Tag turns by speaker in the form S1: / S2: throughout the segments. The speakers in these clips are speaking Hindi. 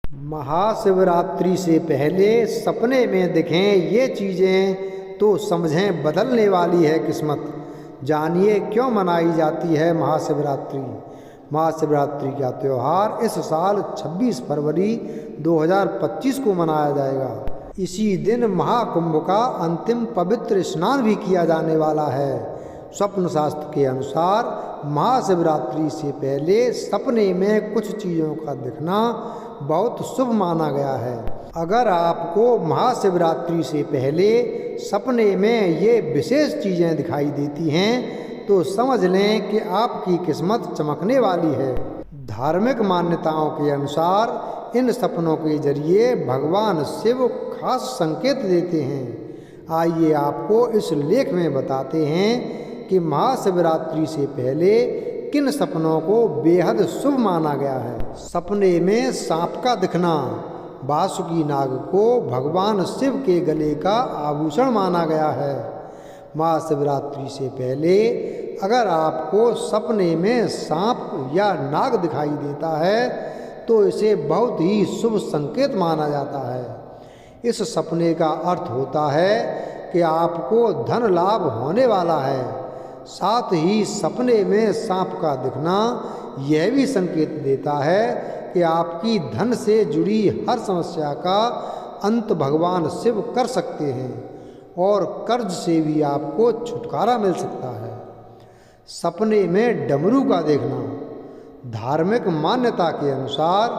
S1: महाशिवरात्रि से पहले सपने में दिखें ये चीज़ें तो समझें बदलने वाली है किस्मत। जानिए क्यों मनाई जाती है महाशिवरात्रि। महाशिवरात्रि का त्यौहार इस साल 26 फरवरी 2025 को मनाया जाएगा। इसी दिन महाकुंभ का अंतिम पवित्र स्नान भी किया जाने वाला है। स्वप्न शास्त्र के अनुसार महाशिवरात्रि से पहले सपने में कुछ चीज़ों का दिखना बहुत शुभ माना गया है। अगर आपको महाशिवरात्रि से पहले सपने में ये विशेष चीज़ें दिखाई देती हैं तो समझ लें कि आपकी किस्मत चमकने वाली है। धार्मिक मान्यताओं के अनुसार इन सपनों के जरिए भगवान शिव खास संकेत देते हैं। आइए आपको इस लेख में बताते हैं कि महाशिवरात्रि से पहले किन सपनों को बेहद शुभ माना गया है। सपने में सांप का दिखना। वासुकी नाग को भगवान शिव के गले का आभूषण माना गया है। महाशिवरात्रि से पहले अगर आपको सपने में सांप या नाग दिखाई देता है तो इसे बहुत ही शुभ संकेत माना जाता है। इस सपने का अर्थ होता है कि आपको धन लाभ होने वाला है। साथ ही सपने में सांप का दिखना यह भी संकेत देता है कि आपकी धन से जुड़ी हर समस्या का अंत भगवान शिव कर सकते हैं और कर्ज से भी आपको छुटकारा मिल सकता है। सपने में डमरू का देखना। धार्मिक मान्यता के अनुसार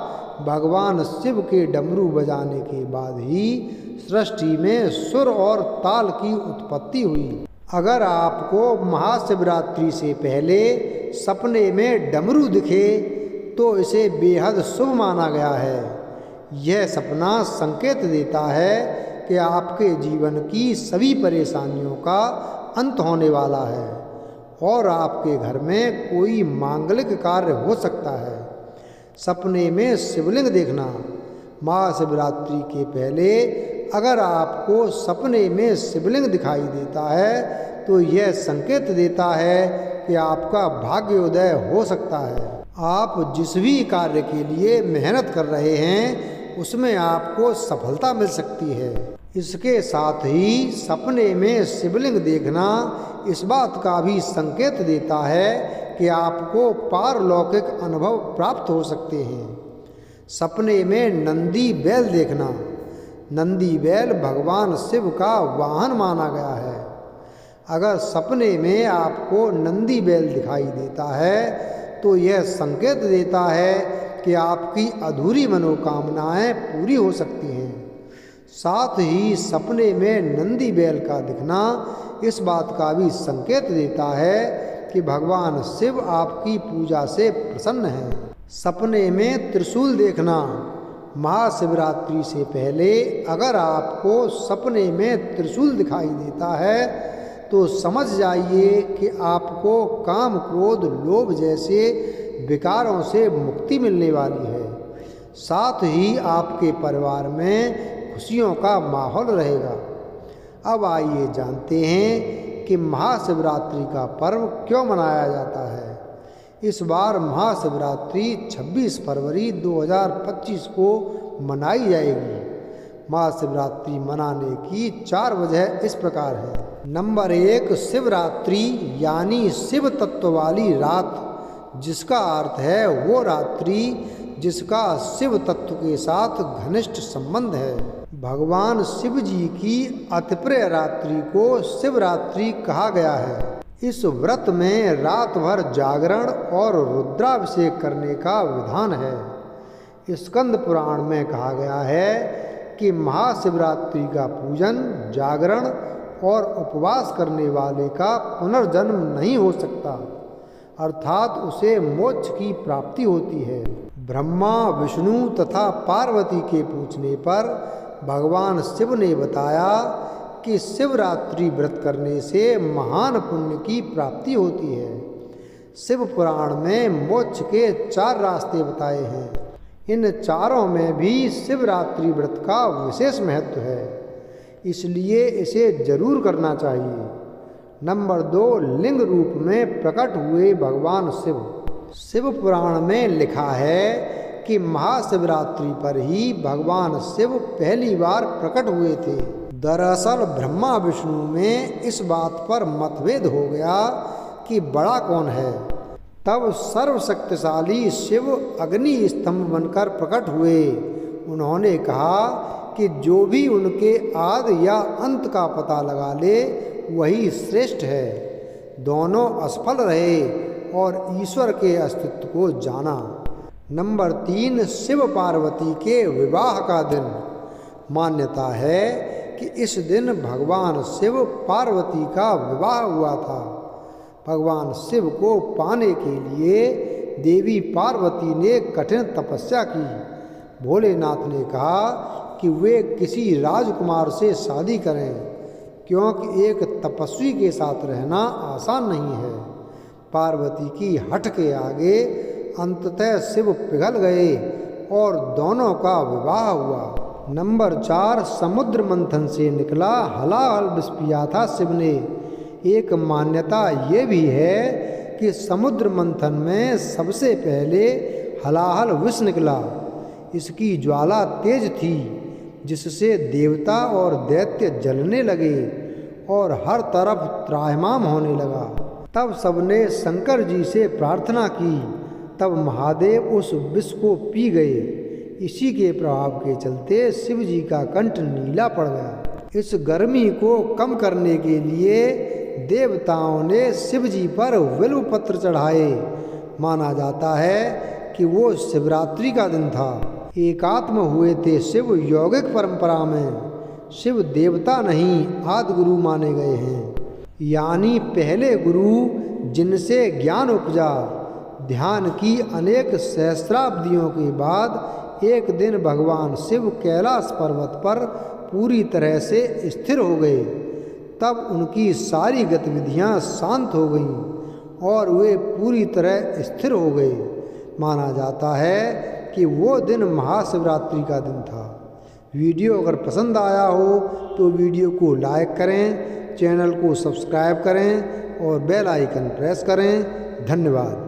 S1: भगवान शिव के डमरू बजाने के बाद ही सृष्टि में सुर और ताल की उत्पत्ति हुई। अगर आपको महाशिवरात्रि से पहले सपने में डमरू दिखे तो इसे बेहद शुभ माना गया है। यह सपना संकेत देता है कि आपके जीवन की सभी परेशानियों का अंत होने वाला है और आपके घर में कोई मांगलिक कार्य हो सकता है। सपने में शिवलिंग देखना। महाशिवरात्रि के पहले अगर आपको सपने में शिवलिंग दिखाई देता है तो यह संकेत देता है कि आपका भाग्योदय हो सकता है। आप जिस भी कार्य के लिए मेहनत कर रहे हैं उसमें आपको सफलता मिल सकती है। इसके साथ ही सपने में शिवलिंग देखना इस बात का भी संकेत देता है कि आपको पारलौकिक अनुभव प्राप्त हो सकते हैं। सपने में नंदी बैल देखना। नंदी बैल भगवान शिव का वाहन माना गया है। अगर सपने में आपको नंदी बैल दिखाई देता है तो यह संकेत देता है कि आपकी अधूरी मनोकामनाएं पूरी हो सकती हैं। साथ ही सपने में नंदी बैल का दिखना इस बात का भी संकेत देता है कि भगवान शिव आपकी पूजा से प्रसन्न हैं। सपने में त्रिशूल देखना। महाशिवरात्रि से पहले अगर आपको सपने में त्रिशूल दिखाई देता है तो समझ जाइए कि आपको काम क्रोध लोभ जैसे विकारों से मुक्ति मिलने वाली है। साथ ही आपके परिवार में खुशियों का माहौल रहेगा। अब आइए जानते हैं कि महाशिवरात्रि का पर्व क्यों मनाया जाता है। इस बार महाशिवरात्रि 26 फरवरी 2025 को मनाई जाएगी। महाशिवरात्रि मनाने की 4 वजह इस प्रकार है। नंबर 1, शिवरात्रि यानी शिव तत्व वाली रात, जिसका अर्थ है वो रात्रि जिसका शिव तत्व के साथ घनिष्ठ संबंध है। भगवान शिव जी की अतिप्रिय रात्रि को शिवरात्रि कहा गया है। इस व्रत में रात भर जागरण और रुद्राभिषेक करने का विधान है। स्कंद पुराण में कहा गया है कि महाशिवरात्रि का पूजन, जागरण और उपवास करने वाले का पुनर्जन्म नहीं हो सकता, अर्थात उसे मोक्ष की प्राप्ति होती है। ब्रह्मा, विष्णु तथा पार्वती के पूछने पर भगवान शिव ने बताया कि शिवरात्रि व्रत करने से महान पुण्य की प्राप्ति होती है। शिव पुराण में मोक्ष के 4 रास्ते बताए हैं। इन चारों में भी शिवरात्रि व्रत का विशेष महत्व है, इसलिए इसे जरूर करना चाहिए। नंबर 2, लिंग रूप में प्रकट हुए भगवान शिव। शिव पुराण में लिखा है कि महाशिवरात्रि पर ही भगवान शिव पहली बार प्रकट हुए थे। दरअसल ब्रह्मा विष्णु में इस बात पर मतभेद हो गया कि बड़ा कौन है। तब सर्वशक्तिशाली शिव अग्नि स्तंभ बनकर प्रकट हुए। उन्होंने कहा कि जो भी उनके आदि या अंत का पता लगा ले वही श्रेष्ठ है। दोनों असफल रहे और ईश्वर के अस्तित्व को जाना। नंबर 3, शिव पार्वती के विवाह का दिन। मान्यता है कि इस दिन भगवान शिव पार्वती का विवाह हुआ था। भगवान शिव को पाने के लिए देवी पार्वती ने कठिन तपस्या की। भोलेनाथ ने कहा कि वे किसी राजकुमार से शादी करें, क्योंकि एक तपस्वी के साथ रहना आसान नहीं है। पार्वती की हठ के आगे अंततः शिव पिघल गए और दोनों का विवाह हुआ। नंबर 4, समुद्र मंथन से निकला हलाहल विष पिया था शिव ने। एक मान्यता ये भी है कि समुद्र मंथन में सबसे पहले हलाहल विष निकला। इसकी ज्वाला तेज थी, जिससे देवता और दैत्य जलने लगे और हर तरफ त्राहिमाम होने लगा। तब सबने शंकर जी से प्रार्थना की। तब महादेव उस विष को पी गए। इसी के प्रभाव के चलते शिव जी का कंठ नीला पड़ गया। इस गर्मी को कम करने के लिए देवताओं ने शिव जी पर बिल्व पत्र चढ़ाए। माना जाता है कि वो शिवरात्रि का दिन था। एकात्म हुए थे शिव यौगिक परंपरा में। शिव देवता नहीं आदि गुरु माने गए हैं, यानी पहले गुरु जिनसे ज्ञान उपजा। ध्यान की अनेक सहस्राब्दियों के बाद एक दिन भगवान शिव कैलाश पर्वत पर पूरी तरह से स्थिर हो गए। तब उनकी सारी गतिविधियां शांत हो गईं और वे पूरी तरह स्थिर हो गए। माना जाता है कि वो दिन महाशिवरात्रि का दिन था। वीडियो अगर पसंद आया हो तो वीडियो को लाइक करें, चैनल को सब्सक्राइब करें और बेल आइकन प्रेस करें। धन्यवाद।